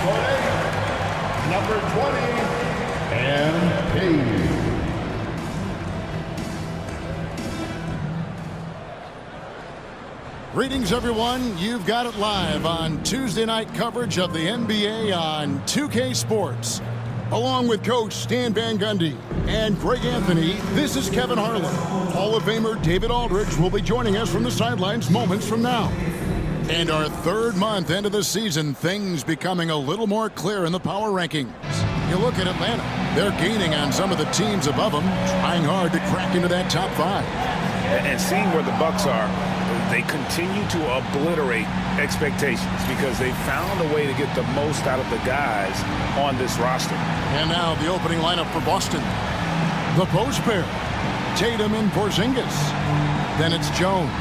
Number 20, MP. Greetings, everyone. You've got it live on Tuesday night coverage of the NBA on 2K Sports. Along with Coach Stan Van Gundy and Greg Anthony, this is Kevin Harlan. Hall of Famer David Aldridge will be joining us from the sidelines moments from now. And our third month into the season, things becoming a little more clear in the power rankings. You look at Atlanta, they're gaining on some of the teams above them, trying hard to crack into that top five. And seeing where the Bucks are, they continue to obliterate expectations because they found a way to get the most out of the guys on this roster. And now the opening lineup for Boston. The post pair, Tatum and Porzingis. Then it's Jones.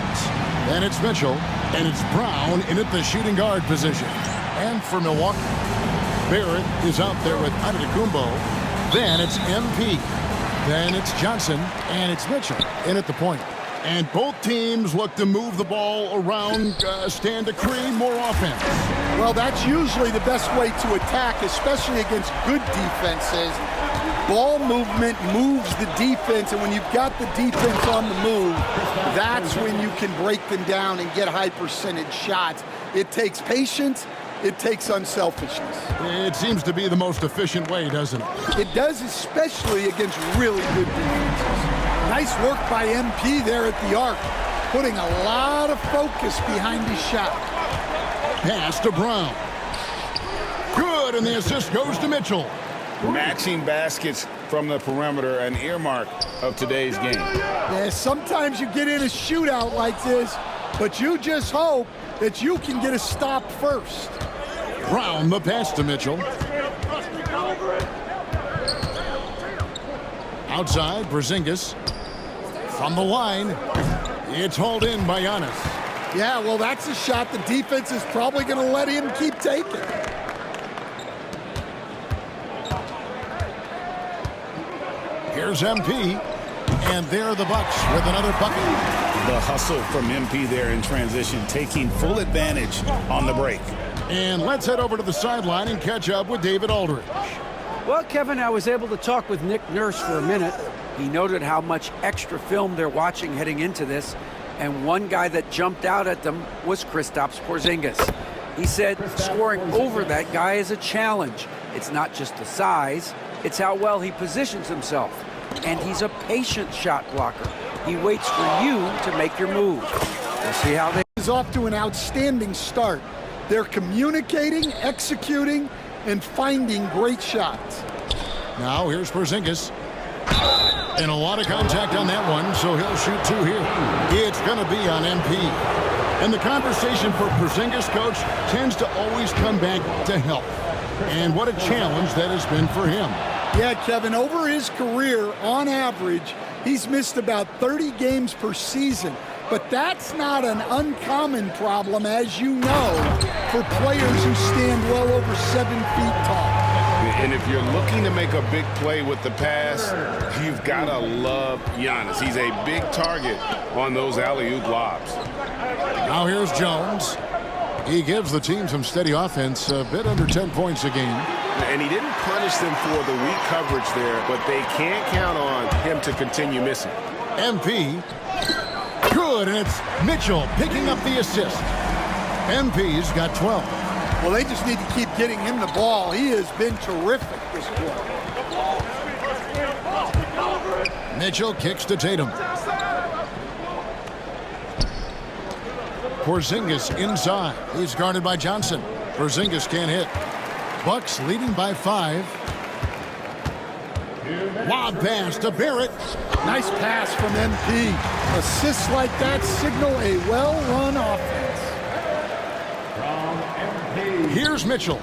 Then it's Mitchell. And it's Brown in at the shooting guard position. And for Milwaukee, Barrett is out there with Antetokounmpo. Then it's MP. Then it's Johnson. And it's Mitchell in at the point. And both teams look to move the ball around, stand to create more offense. Well, that's usually the best way to attack, especially against good defenses. Ball movement moves the defense, and when you've got the defense on the move, that's when you can break them down and get high percentage shots. It takes patience. It takes unselfishness. It seems to be the most efficient way, doesn't it? It does, especially against really good defenses. Nice work by MP there at the arc, putting a lot of focus behind his shot. Pass to Brown. Good, and the assist goes to Mitchell. Matching baskets from the perimeter, an earmark of today's game. Yeah, sometimes you get in a shootout like this, but you just hope that you can get a stop first. Brown, the pass to Mitchell. Outside, Porzingis. From the line, it's hauled in by Giannis. Yeah, well, that's a shot the defense is probably going to let him keep taking. Here's MP, and there are the Bucks with another bucket. The hustle from MP there in transition, taking full advantage on the break. And let's head over to the sideline and catch up with David Aldridge. Well, Kevin, I was able to talk with Nick Nurse for a minute. He noted how much extra film they're watching heading into this, and one guy that jumped out at them was Kristaps Porzingis. He said scoring over that guy is a challenge. It's not just the size, it's how well he positions himself. And he's a patient shot blocker. He waits for you to make your move. We'll see how they... Is off to an outstanding start. They're communicating, executing, and finding great shots. Now here's Porzingis. And a lot of contact on that one, so he'll shoot two here. It's going to be on MP. And the conversation for Porzingis, coach, tends to always come back to health. And what a challenge that has been for him. Yeah, Kevin, over his career, on average, he's missed about 30 games per season. But that's not an uncommon problem, as you know, for players who stand well over 7 feet tall. And if you're looking to make a big play with the pass, you've got to love Giannis. He's a big target on those alley-oop lobs. Now here's Jones. He gives the team some steady offense, a bit under 10 points a game. And he didn't punish them for the weak coverage there, but they can't count on him to continue missing. MP. Good, and it's Mitchell picking up the assist. MP's got 12. Well, they just need to keep getting him the ball. He has been terrific this quarter. Mitchell kicks to Tatum. Porzingis inside. He's guarded by Johnson. Porzingis can't hit. Bucks leading by 5. Lob pass to Barrett. Nice pass from MP. Assists like that signal a well-run offense. Here's Mitchell.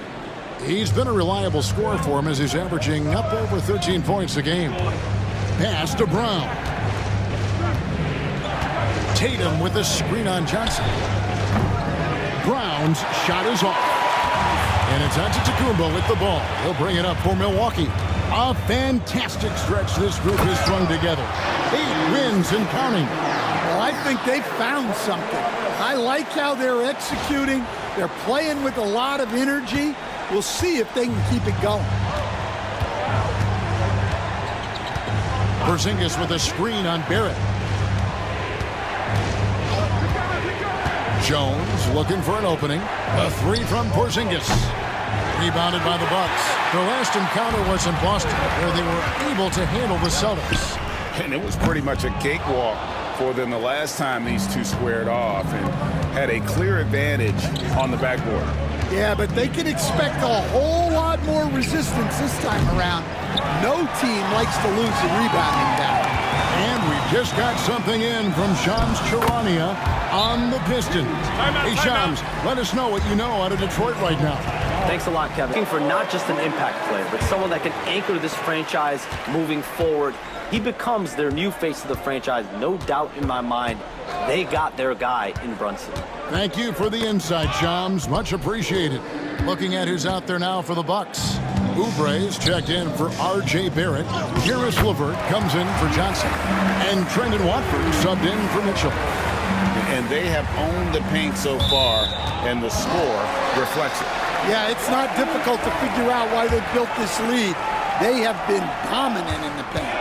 He's been a reliable scorer for him as he's averaging up over 13 points a game. Pass to Brown. Tatum with a screen on Johnson. Brown's shot is off. And it's Antetokounmpo with the ball. He'll bring it up for Milwaukee. A fantastic stretch this group has strung together. 8 wins and counting. Well, I think they found something. I like how they're executing. They're playing with a lot of energy. We'll see if they can keep it going. Porzingis with a screen on Barrett. Jones looking for an opening. A three from Porzingis. Rebounded by the Bucks. Their last encounter was in Boston, where they were able to handle the Celtics. And it was pretty much a cakewalk for them the last time these two squared off and had a clear advantage on the backboard. Yeah, but they can expect a whole lot more resistance this time around. No team likes to lose the rebounding battle. And we just got something in from Shams Charania on the Pistons. Hey, Shams, let us know what you know out of Detroit right now. Thanks a lot, Kevin. Looking for not just an impact player, but someone that can anchor this franchise moving forward. He becomes their new face of the franchise, no doubt in my mind. They got their guy in Brunson. Thank you for the insight, Shams. Much appreciated. Looking at who's out there now for the Bucks. Oubre's checked in for R.J. Barrett. Karis LeVert comes in for Johnson. And Trendon Watford subbed in for Mitchell. And they have owned the paint so far, and the score reflects it. Yeah, it's not difficult to figure out why they built this lead. They have been dominant in the paint.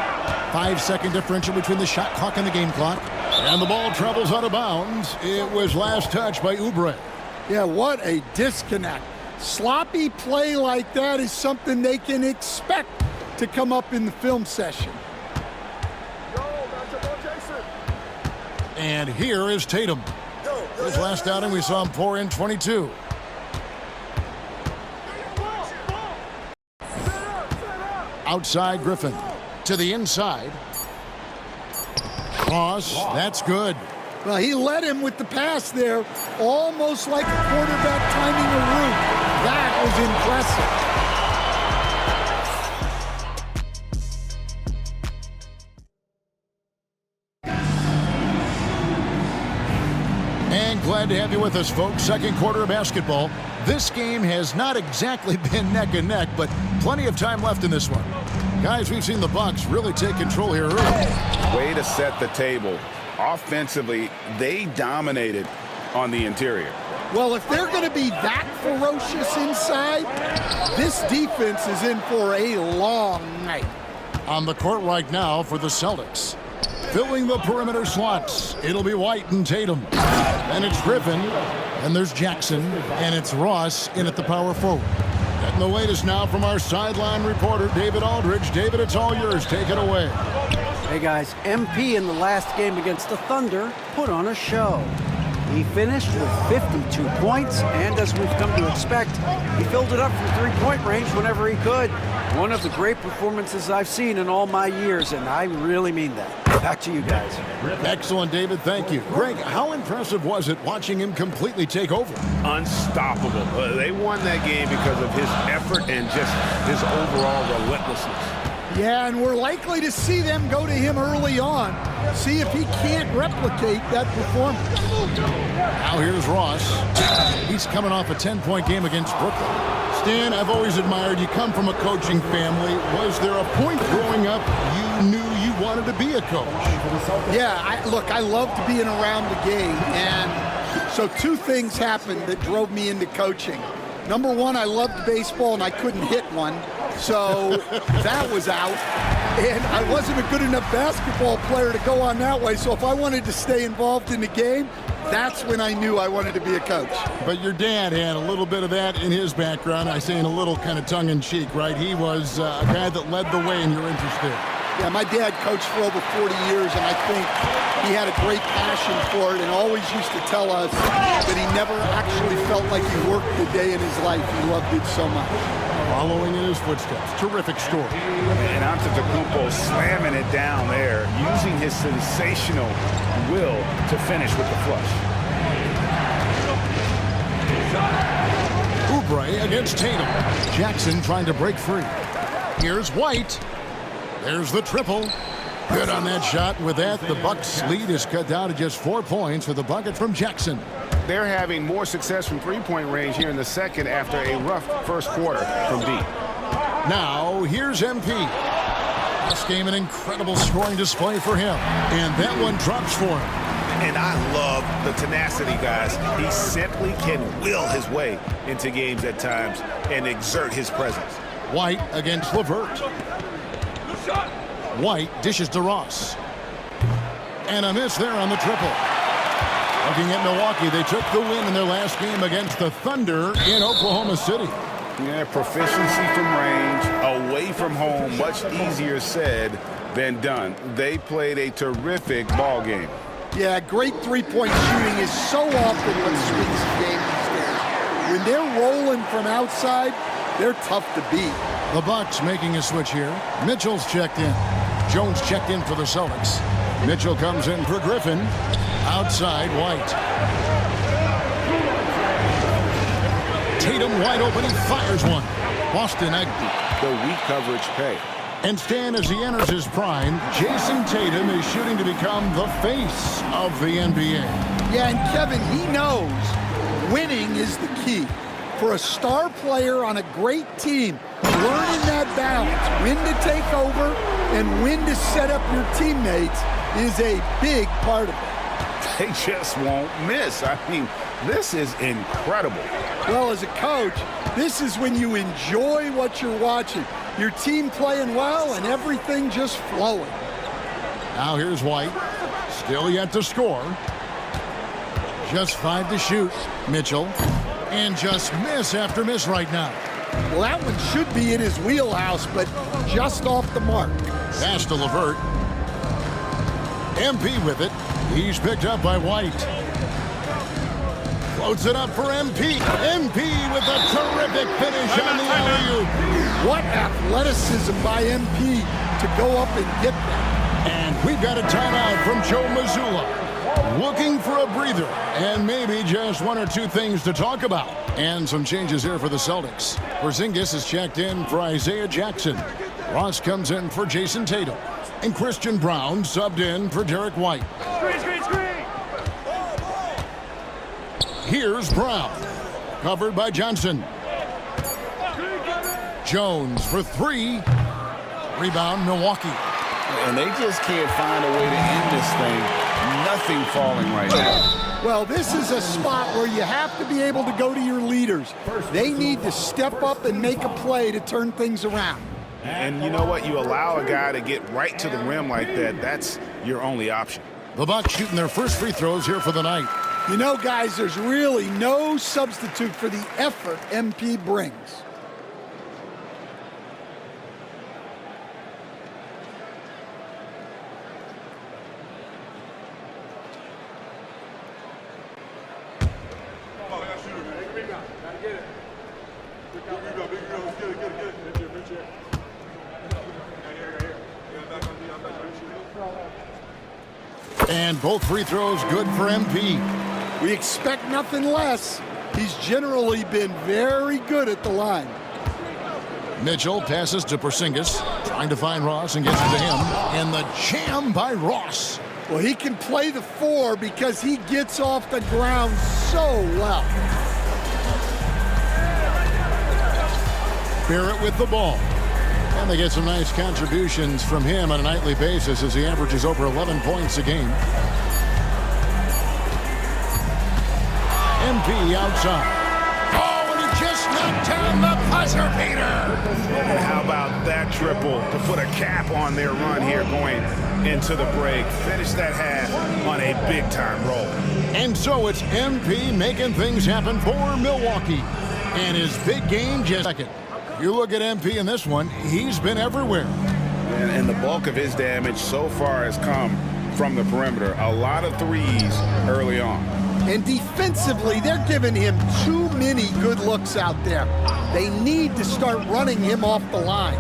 5-second differential between the shot clock and the game clock. And the ball travels out of bounds. It was last touched by Oubre. Yeah, what a disconnect. Sloppy play like that is something they can expect to come up in the film session. And here is Tatum. His last outing, we saw him pour in 22. Outside Griffin. To the inside. Cross, that's good. Well, he led him with the pass there, almost like a quarterback timing a route. That was impressive. And glad to have you with us, folks. Second quarter of basketball. This game has not exactly been neck and neck, but plenty of time left in this one. Guys, we've seen the Bucks really take control here early. Way to set the table. Offensively, they dominated on the interior. Well, if they're going to be that ferocious inside, this defense is in for a long night. On the court right now for the Celtics. Filling the perimeter slots, it'll be White and Tatum. And it's Griffin, and there's Jackson, and it's Ross in at the power forward. Getting the latest now from our sideline reporter, David Aldridge. David, it's all yours. Take it away. Hey guys, MP in the last game against the Thunder put on a show. He finished with 52 points, and as we've come to expect, he filled it up from three-point range whenever he could. One of the great performances I've seen in all my years, and I really mean that. Back to you guys. Excellent, David. Thank you. Greg, how impressive was it watching him completely take over? Unstoppable. They won that game because of his effort and just his overall relentlessness. Yeah, and we're likely to see them go to him early on. See if he can't replicate that performance. Now here's Ross. He's coming off a 10-point game against Brooklyn. Stan, I've always admired you. Come from a coaching family. Was there a point growing up you knew you wanted to be a coach? Yeah, look, I loved being around the game. And so two things happened that drove me into coaching. Number one, I loved baseball and I couldn't hit one. So that was out. And I wasn't a good enough basketball player to go on that way. So if I wanted to stay involved in the game, that's when I knew I wanted to be a coach. But your dad had a little bit of that in his background. I say in a little kind of tongue-in-cheek, right? He was a guy that led the way in your interest there. Yeah, my dad coached for over 40 years, and I think he had a great passion for it and always used to tell us that he never actually felt like he worked a day in his life. He loved it so much. Following in his footsteps. Terrific story. And Antetokounmpo slamming it down there, using his sensational will to finish with the flush. Oubre against Tatum. Jackson trying to break free. Here's White. There's the triple. Good on that shot. With that, the Bucks' lead is cut down to just 4 points with a bucket from Jackson. They're having more success from three-point range here in the second after a rough first quarter from deep. Now, here's MP. This game, an incredible scoring display for him. And that one drops for him. And I love the tenacity, guys. He simply can will his way into games at times and exert his presence. White against LeVert. White dishes to Ross. And a miss there on the triple. Looking at Milwaukee, they took the win in their last game against the Thunder in Oklahoma City. Yeah, proficiency from range, away from home, much easier said than done. They played a terrific ball game. Yeah, great three-point shooting is so often what swings the game these days. When they're rolling from outside, they're tough to beat. The Bucks making a switch here. Mitchell's checked in. Jones checked in for the Celtics. Mitchell comes in for Griffin. Outside, White. Tatum wide open. He fires one. Boston The weak coverage pay. And Stan, as he enters his prime, Jason Tatum is shooting to become the face of the NBA. Yeah, and Kevin, he knows winning is the key. For a star player on a great team, learning that balance, when to take over and when to set up your teammates is a big part of it. They just won't miss. I mean, this is incredible. Well, as a coach, this is when you enjoy what you're watching. Your team playing well and everything just flowing. Now here's White. Still yet to score. Just 5 to shoot. Mitchell. And just miss after miss right now. Well, that one should be in his wheelhouse, but just off the mark. Pass to LeVert. MP with it. He's picked up by White. Floats it up for MP. MP with a terrific finish on the alley-oop. What athleticism by MP to go up and get that. And we've got a timeout from Joe Mazzulla. Looking for a breather and maybe just one or two things to talk about. And some changes here for the Celtics. Porzingis is checked in for Isaiah Jackson. Ross comes in for Jason Tatum. And Christian Brown subbed in for Derek White. Screen. Here's Brown. Covered by Johnson. Jones for 3. Rebound, Milwaukee. And they just can't find a way to end this thing. Nothing falling right now. Well, this is a spot where you have to be able to go to your leaders. They need to step up and make a play to turn things around. And you know what? You allow a guy to get right to the rim like that, that's your only option. The Bucks shooting their first free throws here for the night. You know, guys, there's really no substitute for the effort MP brings. And both free throws good for MP. We expect nothing less. He's generally been very good at the line. Mitchell passes to Porzingis, trying to find Ross and gets it to him. And the jam by Ross. Well, he can play the 4 because he gets off the ground so well. Barrett with the ball. And they get some nice contributions from him on a nightly basis as he averages over 11 points a game. MP outside. Oh, and he just knocked down the buzzer beater. And how about that triple to put a cap on their run here going into the break. Finish that half on a big-time roll. And so it's MP making things happen for Milwaukee. And his big game just second. You look at MP in this one, he's been everywhere. And the bulk of his damage so far has come from the perimeter. A lot of threes early on. And defensively, they're giving him too many good looks out there. They need to start running him off the line.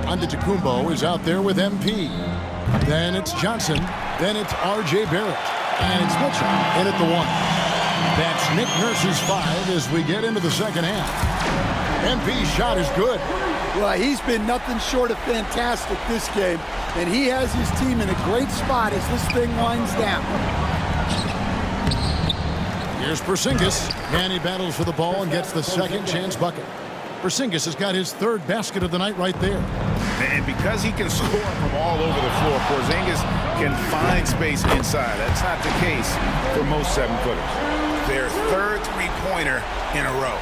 Antetokounmpo is out there with MP. Then it's Johnson. Then it's R.J. Barrett. And it's Mitchell in at the 1. That's Nick Nurse's 5 as we get into the second half. MP's shot is good. Well, he's been nothing short of fantastic this game, and he has his team in a great spot as this thing winds down. Here's Porzingis, and he battles for the ball and gets the second chance bucket. Porzingis has got his 3rd basket of the night right there. And because he can score from all over the floor, Porzingis can find space inside. That's not the case for most 7-footers. Their third three-pointer in a row.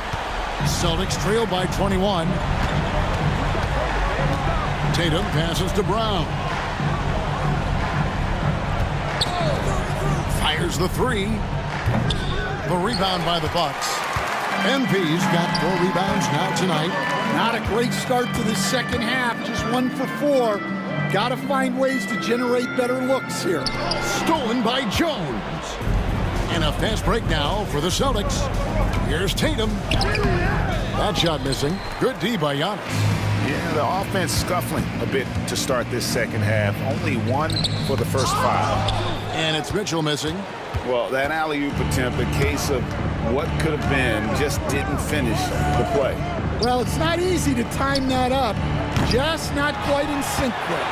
Celtics trail by 21. Tatum passes to Brown. Fires the three. The rebound by the Bucks. MP's got 4 rebounds now tonight. Not a great start to the second half. Just 1 for 4. Got to find ways to generate better looks here. Stolen by Jones. And a fast break now for the Celtics. Here's Tatum. That shot missing. Good D by Giannis. Yeah, the offense scuffling a bit to start this second half. Only 1 for the first 5. And it's Mitchell missing. Well, that alley-oop attempt, a case of what could have been, just didn't finish the play. Well, it's not easy to time that up. Just not quite in sync there.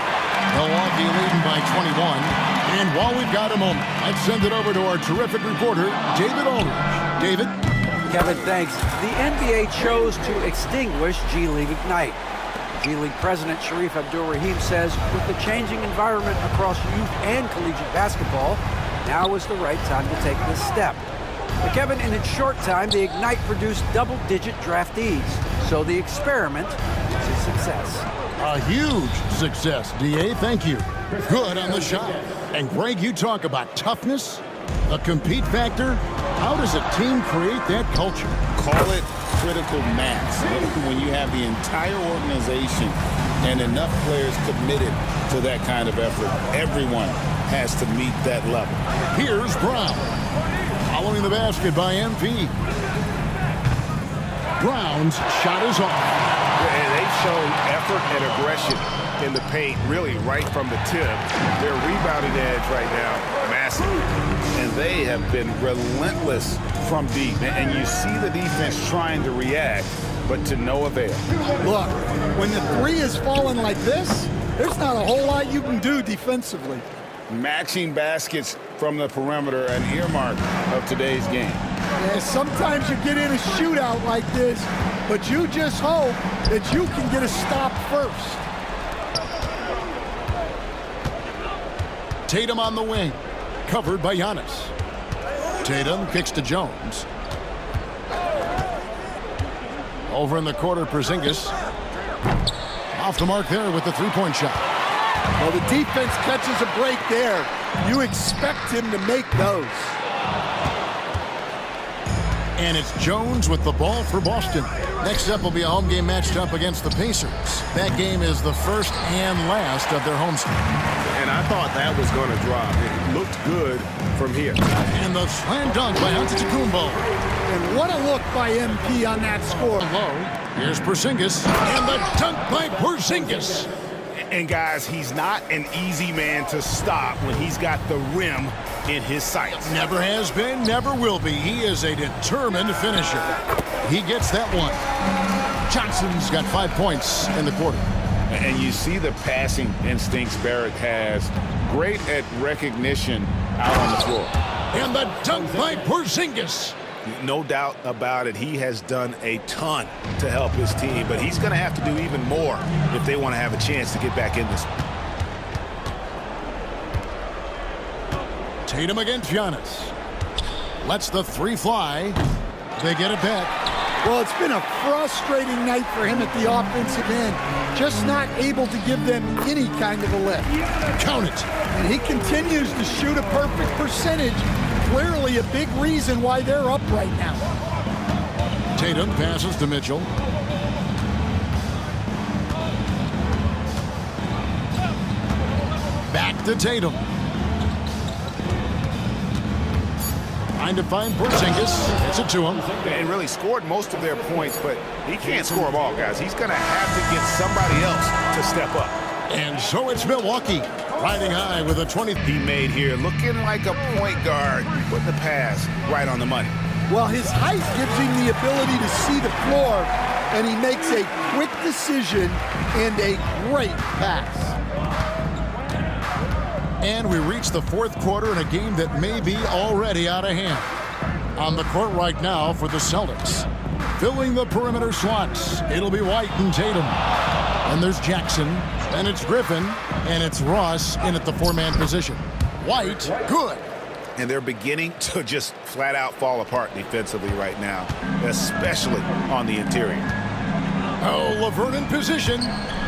Milwaukee leading by 21. And while we've got a moment, let's send it over to our terrific reporter, David Aldridge. David? Kevin, thanks. The NBA chose to extinguish G League Ignite. G League President Sharif Abdul-Rahim says with the changing environment across youth and collegiate basketball, now is the right time to take this step. But Kevin, in its short time, the Ignite produced double-digit draftees. So the experiment is a success. A huge success, D.A. Thank you. Good on the shot. And Greg, you talk about toughness, a compete factor. How does a team create that culture? Call it critical mass. When you have the entire organization and enough players committed to that kind of effort, everyone has to meet that level. Here's Brown. Following the basket by MP. Brown's shot is off. And they've shown effort and aggression in the paint, really right from the tip. Their rebounding edge right now, massive. And they have been relentless from deep. And you see the defense trying to react, but to no avail. Look, when the three is falling like this, there's not a whole lot you can do defensively. Matching baskets from the perimeter, an earmark of today's game. Yeah, sometimes you get in a shootout like this, but you just hope that you can get a stop first. Tatum on the wing, covered by Giannis. Tatum kicks to Jones. Over in the quarter, Porzingis. Off the mark there with the three-point shot. Well, the defense catches a break there. You expect him to make those. And it's Jones with the ball for Boston. Next up will be a home game matched up against the Pacers. That game is the first and last of their homestand. And I thought that was going to drop. It looked good from here. And the slam dunk by Antetokounmpo. And what a look by MP on that score. Low. Here's Porzingis. And the dunk by Porzingis. And guys, he's not an easy man to stop when he's got the rim in his sights. Never has been, never will be. He is a determined finisher. He gets that one. Johnson's got 5 points in the quarter. And you see the passing instincts Barrett has. Great at recognition out on the floor. And the dunk by Porzingis. No doubt about it. He has done a ton to help his team, but he's going to have to do even more if they want to have a chance to get back in this one. Tatum against Giannis. Lets the three fly. They get it back. Well, it's been a frustrating night for him at the offensive end. Just not able to give them any kind of a lift. Count it. And he continues to shoot a perfect percentage. Clearly a big reason why they're up right now. Tatum passes to Mitchell. Back to Tatum. Trying to find Porzingis. Gets it to him. And really scored most of their points, but he can't score them all, guys. He's going to have to get somebody else to step up. And so it's Milwaukee. Riding high with a 20. He made here, looking like a point guard, putting the pass right on the money. Well, his height gives him the ability to see the floor, and he makes a quick decision and a great pass. And we reach the fourth quarter in a game that may be already out of hand. On the court right now for the Celtics. Filling the perimeter slots, it'll be White and Tatum. And there's Jackson, and it's Griffin. And it's Ross in at the four-man position. White, good. And they're beginning to just flat out fall apart defensively right now, especially on the interior. Oh, Laverne in position.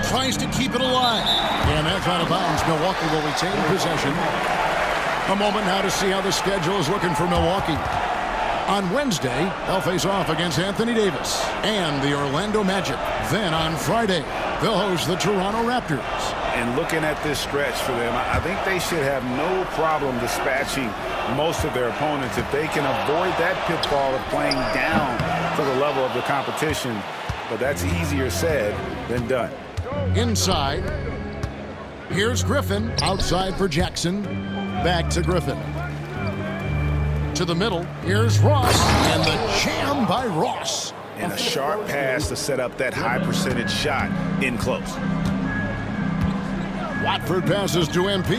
Tries to keep it alive. And that's out of bounds. Milwaukee will retain possession. A moment now to see how the schedule is looking for Milwaukee. On Wednesday, they'll face off against Anthony Davis and the Orlando Magic. Then on Friday, they'll host the Toronto Raptors. And looking at this stretch for them, I think they should have no problem dispatching most of their opponents if they can avoid that pitfall of playing down to the level of the competition. But that's easier said than done. Inside, here's Griffin. Outside for Jackson. Back to Griffin. To the middle, here's Ross. And the jam by Ross. And a sharp pass to set up that high percentage shot in close. Watford passes to MP.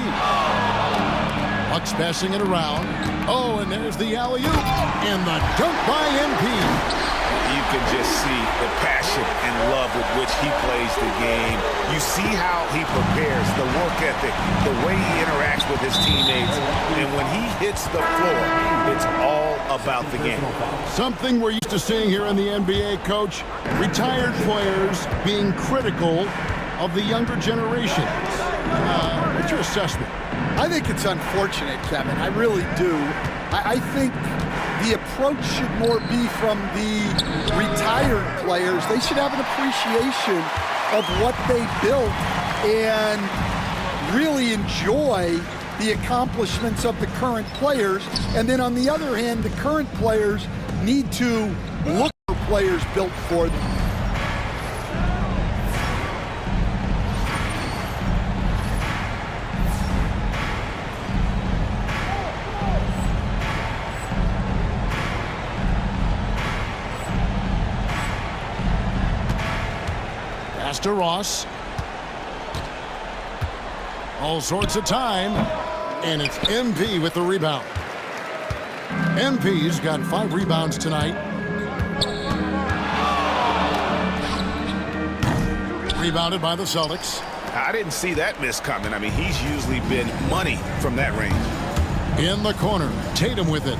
Bucks passing it around. Oh, and there's the alley-oop. And the dunk by MP. You can just see the passion and love with which he plays the game. You see how he prepares, the work ethic, the way he interacts with his teammates. And when he hits the floor, it's all about the game. Something we're used to seeing here in the NBA, Coach. Retired players being critical of the younger generation. What's your assessment? I think it's unfortunate, Kevin. I really do. I think the approach should more be from the retired players. They should have an appreciation of what they built and really enjoy the accomplishments of the current players. And then on the other hand, the current players need to look for players built for them. Pass to Ross. All sorts of time. And it's MP with the rebound. MP's got 5 rebounds tonight. Rebounded by the Celtics. I didn't see that miss coming. I mean, he's usually been money from that range. In the corner, Tatum with it.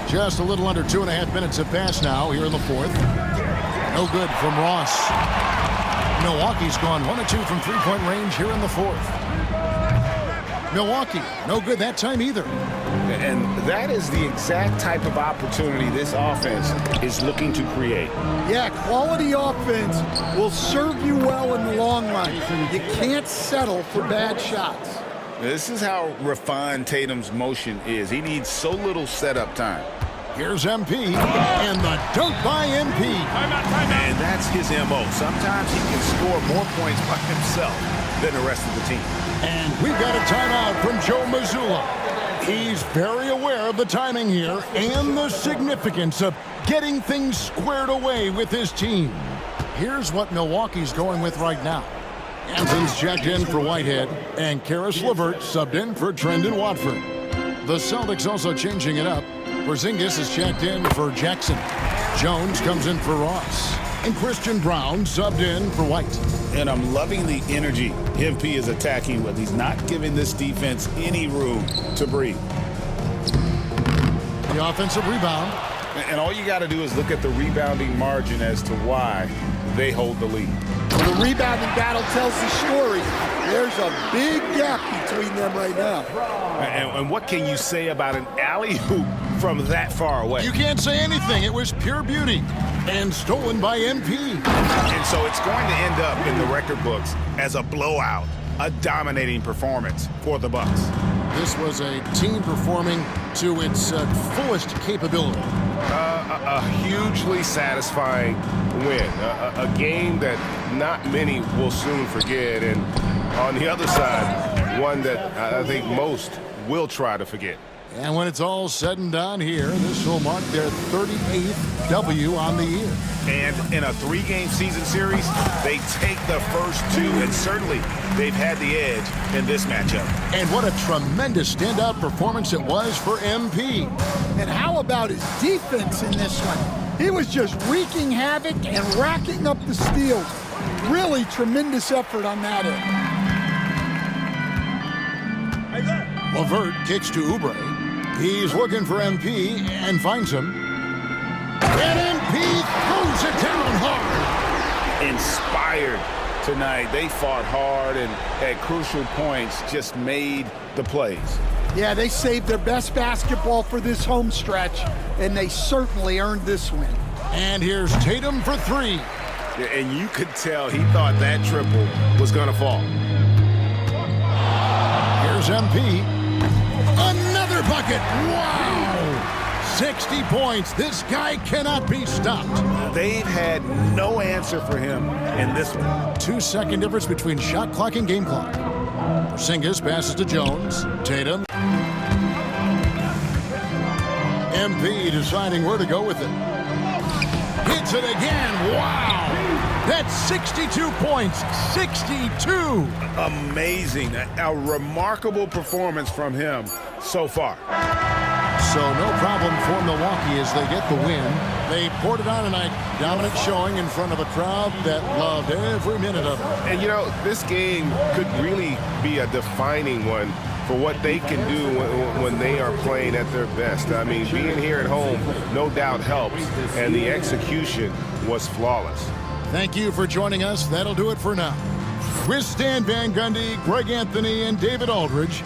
Just a little under 2.5 minutes have passed now here in the fourth. No good from Ross. Milwaukee's gone 1 of 2 from three-point range here in the fourth. Milwaukee, no good that time either. And that is the exact type of opportunity this offense is looking to create. Yeah, quality offense will serve you well in the long run. You can't settle for bad shots. This is how refined Tatum's motion is. He needs so little setup time. Here's MP, and the dunk by MP. And that's his MO. Sometimes he can score more points by himself than the rest of the team. And we've got a timeout from Joe Mazzulla. He's very aware of the timing here and the significance of getting things squared away with his team. Here's what Milwaukee's going with right now. Hampton's checked in for Whitehead, and Karis LeVert subbed in for Trendon Watford. The Celtics also changing it up. Porzingis is checked in for Jackson. Jones comes in for Ross. And Christian Brown subbed in for White. And I'm loving the energy MP is attacking with. He's not giving this defense any room to breathe. The offensive rebound. And all you got to do is look at the rebounding margin as to why they hold the lead. The rebounding battle tells the story. There's a big gap between them right now. And what can you say about an alley-oop from that far away? You can't say anything. It was pure beauty. And stolen by MP. And so it's going to end up in the record books as a blowout, a dominating performance for the Bucks. This was a team performing to its fullest capability. A hugely satisfying win. A game that not many will soon forget. And on the other side, one that I think most will try to forget. And when it's all said and done here, this will mark their 38th W on the year. And in a 3-game season series, they take the first 2, and certainly they've had the edge in this matchup. And what a tremendous standout performance it was for MP. And how about his defense in this one? He was just wreaking havoc and racking up the steals. Really tremendous effort on that end. LeVert kicks to Oubre. He's looking for MP and finds him. And MP throws it down hard. Inspired tonight. They fought hard and at crucial points just made the plays. Yeah, they saved their best basketball for this home stretch, and they certainly earned this win. And here's Tatum for three. And you could tell he thought that triple was going to fall. Here's MP. Another bucket. Wow! 60 points. This guy cannot be stopped. They've had no answer for him in this one. 2-second difference between shot clock and game clock. Porzingis passes to Jones. Tatum. MP deciding where to go with it. Hits it again. Wow! That's 62 points. 62! Amazing. A remarkable performance from him so far. So no problem for Milwaukee as they get the win. They poured it on tonight. Dominant showing in front of a crowd that loved every minute of it. And, you know, this game could really be a defining one for what they can do when they are playing at their best. I mean, being here at home no doubt helps, and the execution was flawless. Thank you for joining us. That'll do it for now. With Stan Van Gundy, Greg Anthony, and David Aldridge,